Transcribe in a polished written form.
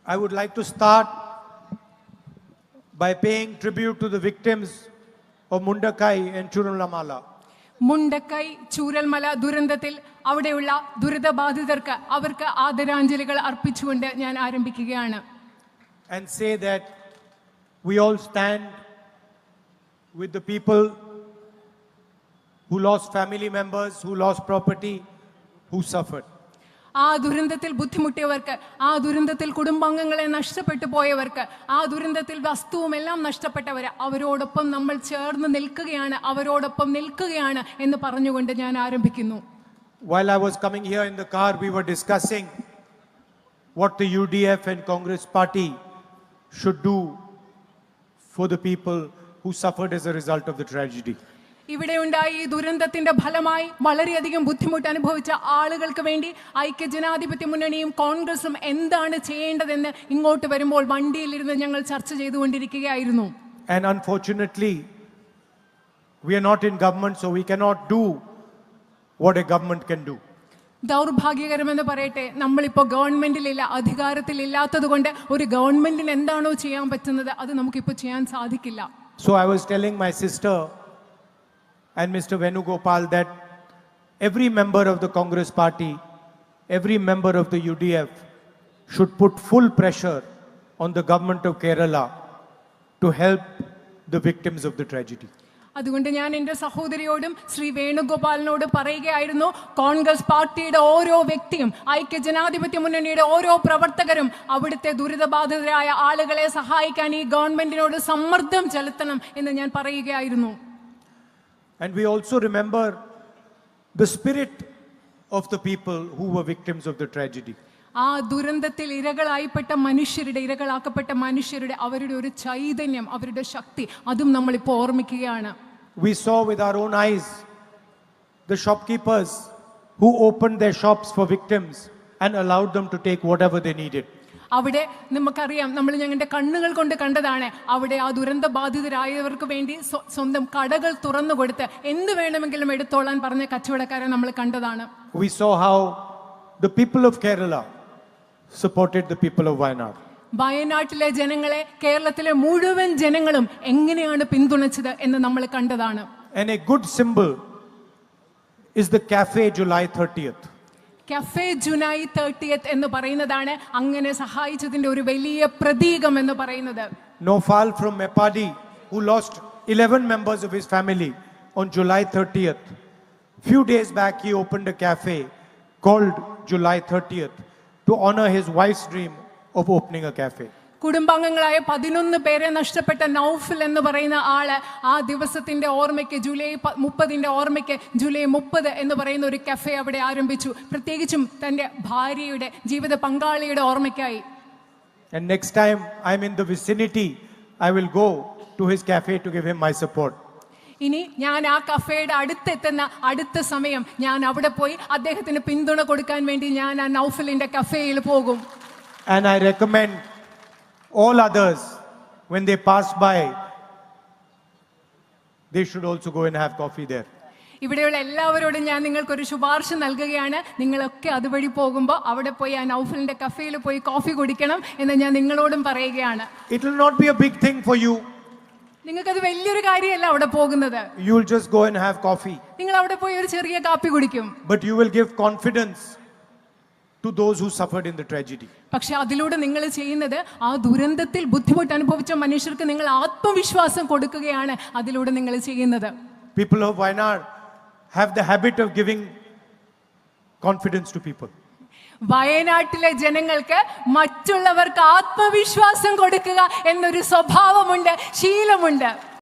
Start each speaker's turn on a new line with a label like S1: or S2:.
S1: I would like to start by paying tribute to the victims of Mundakai and Churalamala.
S2: Mundakkai Chooralmala ദുരന്തത്തിൽ അവിടെയുള്ള ദുരിതബാധിതർക്ക് അവർക്ക് ആദരാഞ്ജലികൾ അർപ്പിച്ചുകൊണ്ട് ഞാൻ ആരംഭിക്കുകയാണ്.
S1: And say that we all stand with the people who lost family members, who lost property, who suffered.
S2: ആ ദുരന്തത്തിൽ ബുദ്ധിമുട്ടിയവർക്ക്, ആ ദുരന്തത്തിൽ കുടുംബാംഗങ്ങളെ നഷ്ടപ്പെട്ടു പോയവർക്ക്, ആ ദുരന്തത്തിൽ വസ്തുവും എല്ലാം നഷ്ടപ്പെട്ടവർ, അവരോടൊപ്പം നമ്മൾ ചേർന്ന് നിൽക്കുകയാണ്, അവരോടൊപ്പം നിൽക്കുകയാണ് എന്ന് പറഞ്ഞുകൊണ്ട് ഞാൻ ആരംഭിക്കുന്നു.
S1: While I was coming here in the car, we were discussing what the UDF and Congress party should do for the people who suffered as a result of the tragedy.
S2: ഇവിടെ ഉണ്ടായ ഈ ദുരന്തത്തിന്റെ ഫലമായി വളരെയധികം ബുദ്ധിമുട്ട് അനുഭവിച്ച ആളുകൾക്ക് വേണ്ടി ഐക്യജനാധിപത്യ മുന്നണിയും കോൺഗ്രസും എന്താണ് ചെയ്യേണ്ടതെന്ന് ഇങ്ങോട്ട് വരുമ്പോൾ വണ്ടിയിലിരുന്ന് ഞങ്ങൾ ചർച്ച ചെയ്തുകൊണ്ടിരിക്കുകയായിരുന്നു.
S1: And unfortunately, we are not in government, so we cannot do what a government can do.
S2: ദൗർഭാഗ്യകരമെന്ന് പറയട്ടെ, നമ്മളിപ്പോൾ ഗവൺമെന്റിലില്ല, അധികാരത്തിലില്ലാത്തത് കൊണ്ട് ഒരു ഗവൺമെന്റിന് എന്താണോ ചെയ്യാൻ പറ്റുന്നത് അത് നമുക്കിപ്പോൾ ചെയ്യാൻ സാധിക്കില്ല.
S1: So I was telling my sister and Mr. Venugopal that every member of the Congress party, every member of the UDF should put full pressure on the government of Kerala to help the victims of the tragedy.
S2: അതുകൊണ്ട് ഞാൻ എൻ്റെ സഹോദരിയോടും ശ്രീ വേണുഗോപാലിനോട് പറയുകയായിരുന്നു, കോൺഗ്രസ് പാർട്ടിയുടെ ഓരോ വ്യക്തിയും ഐക്യജനാധിപത്യ മുന്നണിയുടെ ഓരോ പ്രവർത്തകരും അവിടുത്തെ ദുരിതബാധിതരായ ആളുകളെ സഹായിക്കാൻ ഈ ഗവൺമെന്റിനോട് സമ്മർദ്ദം ചെലുത്തണം എന്ന് ഞാൻ പറയുകയായിരുന്നു.
S1: And we also remember the spirit of the people who were victims of the tragedy.
S2: ആ ദുരന്തത്തിൽ ഇരകളാക്കപ്പെട്ട മനുഷ്യരുടെ അവരുടെ ഒരു ചൈതന്യം, അവരുടെ ശക്തി, അതും നമ്മളിപ്പോൾ ഓർമ്മിക്കുകയാണ്.
S1: We saw with our own eyes the shopkeepers who opened their shops for victims and allowed them to take whatever they needed.
S2: അവിടെ നമുക്കറിയാം, നമ്മൾ ഞങ്ങളുടെ കണ്ണുകൾ കൊണ്ട് കണ്ടതാണ്, അവിടെ ആ ദുരന്ത ബാധിതരായവർക്ക് വേണ്ടി സ്വന്തം കടകൾ തുറന്നു കൊടുത്ത് എന്ത് വേണമെങ്കിലും എടുത്തോളാൻ പറഞ്ഞ കച്ചവടക്കാരെ നമ്മൾ കണ്ടതാണ്.
S1: We saw how the people of Kerala supported the people of Wayanad.
S2: വയനാട്ടിലെ ജനങ്ങളെ കേരളത്തിലെ മുഴുവൻ ജനങ്ങളും എങ്ങനെയാണ് പിന്തുണച്ചത് എന്ന് നമ്മൾ കണ്ടതാണ്.
S1: And a good symbol is the Cafe July 30th.
S2: Cafe July 30th എന്ന് പറയുന്നതാണ് അങ്ങനെ സഹായിച്ചതിന്റെ ഒരു വലിയ പ്രതീകം എന്ന് പറയുന്നത്.
S1: Nofal from Mepadi, who lost 11 members of his family on July 30th. Few days back he opened a cafe called July 30th to honor his wife's dream of opening a cafe.
S2: കുടുംബാംഗങ്ങളായ 11 പേരെ നഷ്ടപ്പെട്ട നൗഫൽ എന്ന് പറയുന്ന ആള് ആ ദിവസത്തിന്റെ ഓർമ്മയ്ക്ക്, July 30ന്റെ ഓർമ്മയ്ക്ക് July 30 എന്ന് പറയുന്ന ഒരു കഫേ അവിടെ ആരംഭിച്ചു, പ്രത്യേകിച്ചും തന്റെ ഭാര്യയുടെ ജീവിത പങ്കാളിയുടെ ഓർമ്മയ്ക്കായി.
S1: And next time I'm in the vicinity, I will go to his cafe to give him my support.
S2: ഇനി ഞാൻ ആ കഫേയുടെ അടുത്തെത്തുന്ന അടുത്ത സമയം ഞാൻ അവിടെ പോയി അദ്ദേഹത്തിന് പിന്തുണ കൊടുക്കാൻ വേണ്ടി ഞാൻ ആ നൗഫലിന്റെ കഫേയിൽ പോകും.
S1: And I recommend all others, when they pass by, they should also go and have coffee there.
S2: ഇവിടെയുള്ള എല്ലാവരോടും ഞാൻ നിങ്ങൾക്കൊരു ശുപാർശ നൽകുകയാണ്, നിങ്ങളൊക്കെ അതുവഴി പോകുമ്പോൾ അവിടെ പോയി ആ നൗഫലിന്റെ കഫേയിൽ പോയി കോഫി കുടിക്കണം എന്ന് ഞാൻ നിങ്ങളോടും പറയുകയാണ്.
S1: It will not be a big thing for you.
S2: നിങ്ങൾക്കത് വലിയൊരു കാര്യമല്ല അവിടെ പോകുന്നത്.
S1: You will just go and have coffee.
S2: നിങ്ങൾ അവിടെ പോയി ഒരു ചെറിയ കാപ്പി കുടിക്കും.
S1: But you will give confidence to those who suffered in the tragedy.
S2: പക്ഷെ അതിലൂടെ നിങ്ങൾ ചെയ്യുന്നത് ആ ദുരന്തത്തിൽ ബുദ്ധിമുട്ട് അനുഭവിച്ച മനുഷ്യർക്ക് നിങ്ങൾ ആത്മവിശ്വാസം കൊടുക്കുകയാണ് അതിലൂടെ നിങ്ങൾ ചെയ്യുന്നത്.
S1: People of Wayanad have the habit of giving confidence to people.
S2: വയനാട്ടിലെ ജനങ്ങൾക്ക് മറ്റുള്ളവർക്ക് ആത്മവിശ്വാസം കൊടുക്കുക എന്നൊരു സ്വഭാവമുണ്ട്, ശീലമുണ്ട്.